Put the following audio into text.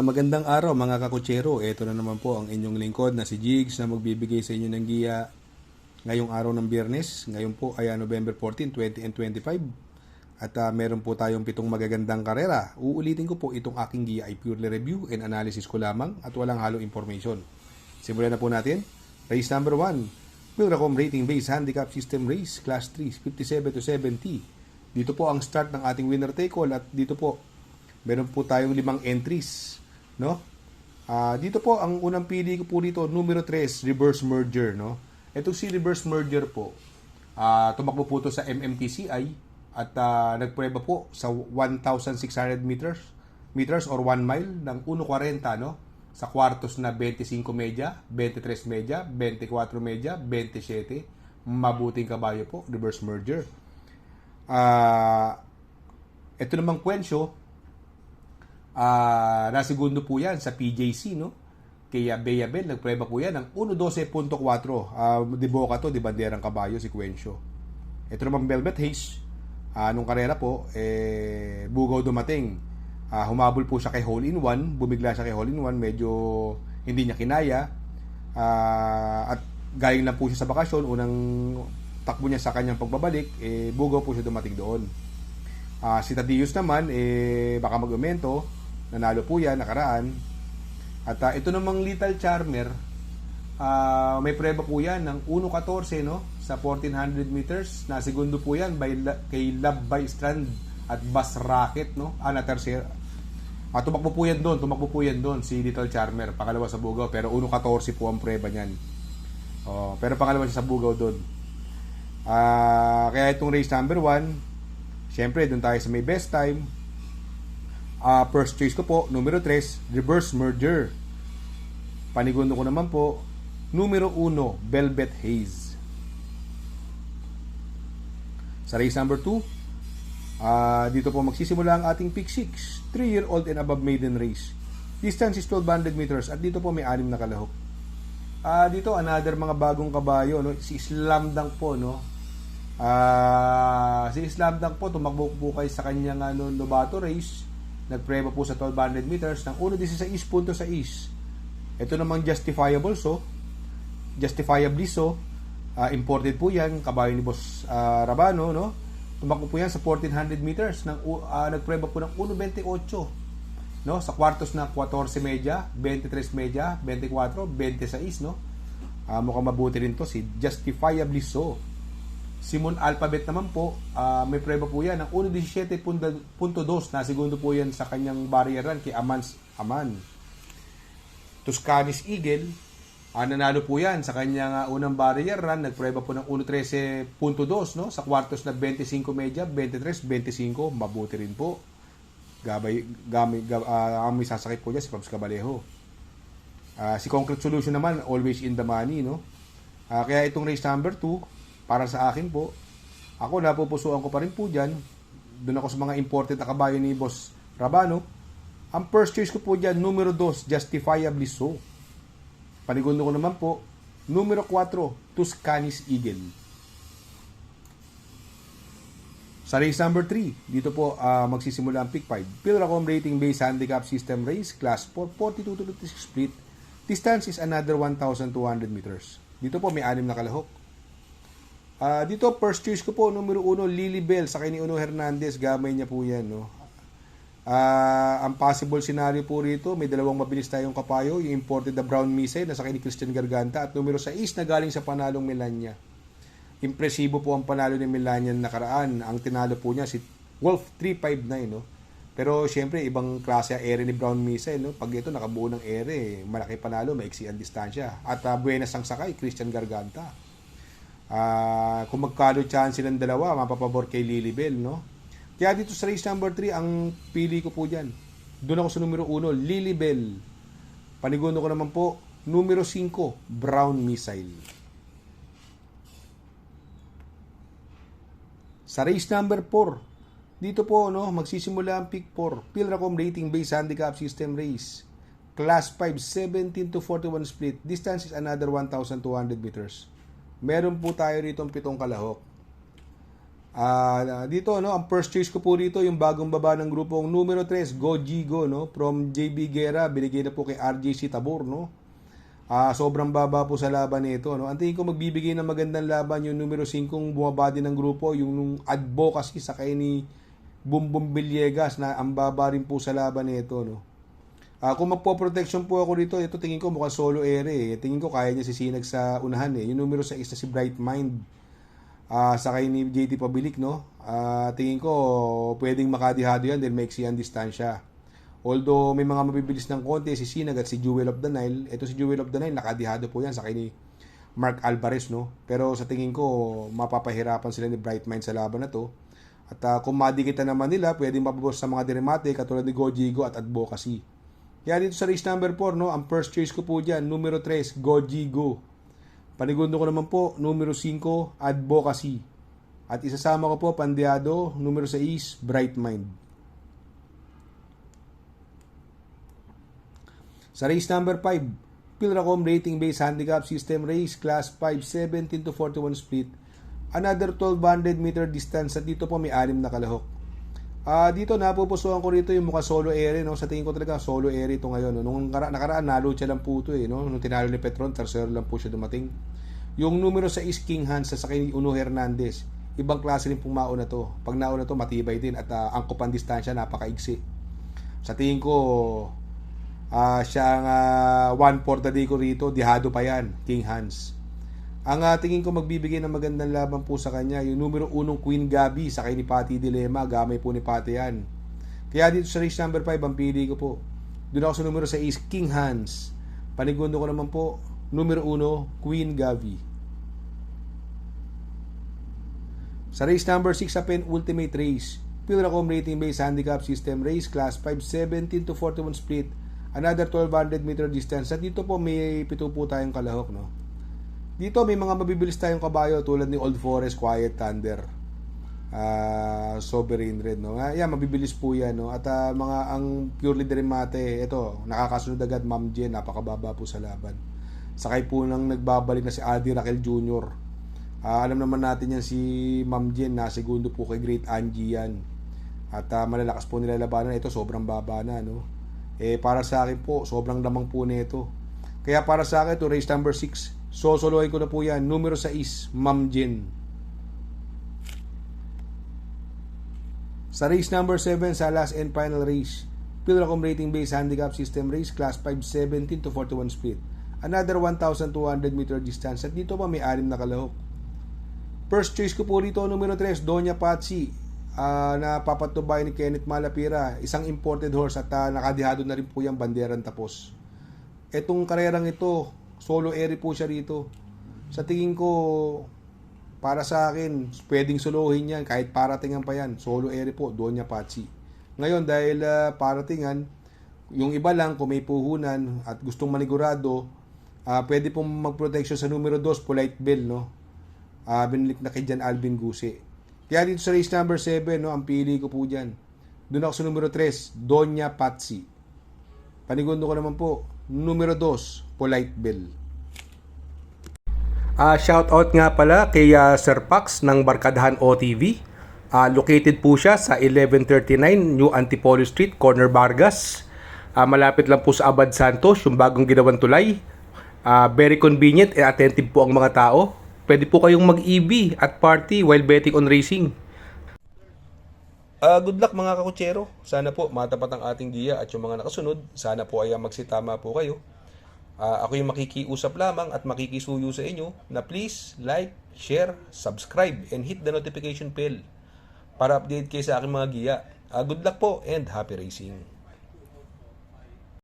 Magandang araw mga kakutsero. Ito na naman po ang inyong lingkod na si Jigs na magbibigay sa inyo ng giya ngayong araw ng Biyernes. Ngayon po ay November 14, 2025. At meron po tayong 7 magagandang karera. Uulitin ko po itong aking giya ay purely review and analysis ko lamang at walang halong information. Simulan na po natin. Race number 1. Milracom Rating Base Handicap System Race Class 3, 57 to 70. Dito po ang start ng ating winner take all at dito po meron po tayong 5 entries, no? Dito po ang unang pili ko po dito, numero 3, reverse merger, no? Ito si reverse merger po. Tumakbo po ito sa MMTCI at nagprueba po sa 1,600 meters or 1 mile ng 1.40, no? Sa kwartos na 25 medya, 23 medya, 24 medya, 27. Mabuting kabayo po, reverse merger. Ito namang kwensyo, nasigundo po yan sa PJC, no? Kaya Beyabel, nagprueba po yan ng 1.12.4. Di Boca to, di Banderang Kabayo, si Quencio. Ito naman Velvet Haze, nung karera po, bugaw dumating. Humabol po siya kay Hole in One, bumigla siya kay Hole in One, medyo hindi niya kinaya. At galing lang po siya sa bakasyon, unang takbo niya sa kanyang pagbabalik, bugaw po siya dumating doon. Si Tadius naman, baka mag-umento, nanalo po yan, nakaraan. At ito namang Lethal Charmer, may preba po yan ng 1.14, no? Sa 1,400 meters. Nasigundo po yan kay Love by Strand at Bass Racket, no? Na tercera. Tumakbo po yan doon, si Lethal Charmer, pangalawa sa Bugaw, pero 1.14 po ang preba niyan. Pero pangalawa siya sa Bugaw doon. Kaya itong race number 1, siyempre, doon tayo sa may best time. First choice ko po, numero 3, reverse merger. Panigundo ko naman po, numero 1, Velvet Haze. Sa race number 2, dito po magsisimula ang ating pick 6, 3-year-old and above maiden race. Distance is 1,200 meters at dito po may 6 na kalahok. Dito, another mga bagong kabayo, no? Si Slam Dunk po, no? Si Slam Dunk po, tumakbo po kayo sa kanyang Lobato race. Nagpreba po sa 1,200 meters ng 1.16.6. Ito namang justifiably so. Imported po yan, kabayo ni Boss Rabano, no? Tumakbo po yan sa 1,400 meters ng nagpreba po ng 1.28, no? Sa kwartos na 14 medya, 23 medya, 24, 26, no? Mukhang mabuti rin to si justifiably so. Simon Alphabet naman po, may preba po yan ng 1.17.2 na segundo po yan sa kanyang barrier run kay Aman. Tuscanis Eagle, nanalo po yan sa kanyang unang barrier run, nagpreba po ng 1.13.2, no? Sa kwartos na 25 medya, 23, 25, mabuti rin po. Ang may sasakit po niya si Pabs Cabalejo. Si Concrete Solution naman, always in the money, no? Kaya itong race number 2, para sa akin po, ako napupusuan ko pa rin po dyan. Doon ako sa mga imported na kabayo ni Boss Rabano. Ang first choice ko po dyan, numero 2, justifiably so. Panigundo ko naman po, numero 4, Tuscanis Eagle. Sa race number 3, dito po magsisimula ang pick 5. Milracom Rating Base Handicap System Race, Class 4, 42 to 56 split. Distance is another 1,200 meters. Dito po may 6 na kalahok. Dito, first choice ko po, numero 1, Lily Bell, sa kay ni Uno Hernandez, gamay niya po yan, no? Ang possible scenario po rito, may 2 mabilis tayong kapayo, yung imported na Brown Missile, na sa kay ni Christian Garganta, at numero 6 na galing sa panalong Melania. Impresibo po ang panalo ni Melania nakaraan. Ang tinalo po niya si Wolf 359, no? Pero syempre, ibang klase ang ere ni Brown Missile, no? Pag ito nakabuo ng ere, malaki panalo, maiksi ang distansya. At buenas ang sakay, Christian Garganta. Kung magkalo chance silang dalawa, mapapabor kay Lilibel, no? Kaya dito sa race number 3, ang pili ko po dyan. Doon ako sa numero 1, Lilibel. Panigundo ko naman po, numero 5, Brown Missile. Sa race number 4, dito po, no, magsisimula ang pick 4, Milracom Rating Base Handicap System Race. Class 5, 17 to 41 split. Distance is another 1,200 meters. Meron po tayo rito 7 kalahok. Dito, no, ang first choice ko po dito, yung bagong baba ng grupong numero 3, Go Gigo, no, from JB Guerra, binigay na po kay RJC Tabor, no. Sobrang baba po sa laban nito, no. Ang tingin ko magbibigay ng magandang laban yung numero 5 kung bumaba din ng grupo, yung advocacy sa kay ni Bumbum Villegas na ang baba rin po sa laban nito, no. Kung magpo-protection po ako dito, ito tingin ko mukhang solo ere. Tingin ko kaya niya sisinag sa unahan eh. Yung numero 6 na si Bright Mind. Sakay ni JT Pabilik, no? Tingin ko pwedeng makadihado yan dahil maiksi ang distansya. Although may mga mabibilis ng konti si Sinag at si Jewel of the Nile. Ito si Jewel of the Nile, nakadihado po yan sakay ni Mark Alvarez, no? Pero sa tingin ko mapapahirapan sila ni Bright Mind sa laban na to. At kung madikitan naman nila, pwedeng mapabos sa mga diremate katulad ni Gojigo at Advocacy. Kaya dito sa race number 4, no, ang first choice ko po dyan, numero 3, Gojigo. Panigundo ko naman po, numero 5, Advocacy. At isasama ko po, pandiado, numero 6, Bright Mind. Sa race number 5, Pilracom Rating Based Handicap System Race, Class 5, 17 to 41 split. Another 1200 meter distance at dito po may 6 na kalahok. Dito napupusuan ko rito yung mukha solo ere, no? Sa tingin ko talaga solo ere ito ngayon, no? Nung nakaraan nalo siya lang po ito eh, no? Nung tinalo ni Petron, tercero lang po siya dumating. Yung numero 6 King Hans sa sakay ni Uno Hernandez, ibang klase rin pong mauna to. Pag nauna to matibay din at angkop ang distansya, napakaigsi. Sa tingin ko siya ang 1/4 day ko rito, dihado pa yan, King Hans. Ang tingin ko magbibigay ng magandang laban po sa kanya, yung numero 1 Queen Gabi, sakay ni Pati Dilema, gamay po ni Pati yan. Kaya dito sa race number 5, ang pili ko po. Doon ako sa numero 6, King Hans. Panigundo ko naman po, numero 1, Queen Gabi. Sa race number 6 sa penultimate race, Pilracom Rating Based Handicap System Race, Class 5, 17 to 41 split. Another 1200 meter distance. At dito po may 7 po tayong kalahok, no? Dito may mga mabibilis tayong kabayo tulad ni Old Forest, Quiet Thunder, Sovereign Red, no? Yan, mabibilis po yan, no? At mga ang purely derivate, ito, nakakasunod agad Ma'am Jen, napakababa po sa laban. Sakay po nang nagbabalik na si Adi Raquel Jr. Alam naman natin yan si Ma'am Jen, na segundo po kay Great Angie yan. At malalakas po nila labanan, ito sobrang baba na, no? Para sa akin po, sobrang lamang po nito. Kaya para sa akin, ito race number 6, sosolohin ko na po yan, numero 6, Ma'am Jen. Sa race number 7, sa last and final race, Pilracom Rating Based Handicap System Race, Class 5, 17 to 41 split. Another 1,200 meter distance. At dito pa may 6 na kalahok. First choice ko po rito, numero 3, Doña Patsy, na papatubay ni Kenneth Malapira. Isang imported horse at nakadihado na rin po yung banderang tapos. Etong karerang ito, solo ere po siya rito. Sa tingin ko, para sa akin, pwedeng solohin yan, kahit paratingan pa yan. Solo ere po, Doña Patsy. Ngayon, dahil paratingan, yung iba lang, kung may puhunan at gustong manigurado, pwede pong mag-protection sa numero 2, Polite Bell, no? Binilik na kay Jan Alvin Guse. Kaya dito sa race number 7, no, ang pili ko po dyan. Doon ako sa numero 3, Doña Patsy. Panigundo ko naman po, numero 2, Polite Bell. Shout out nga pala kay Sir Pax ng Barkadahan OTV. Located po siya sa 1139 New Antipolo Street, Corner Vargas. Malapit lang po sa Abad Santos, yung bagong ginawang tulay. Very convenient and attentive po ang mga tao. Pwede po kayong mag-EB at party while betting on racing. Good luck mga kakutsero. Sana po matapat ang ating giya at yung mga nakasunod. Sana po ay magsitama po kayo. Ako yung makikiusap lamang at makikisuyo sa inyo na please like, share, subscribe, and hit the notification bell para update kayo sa aking mga giya. Good luck po and happy racing.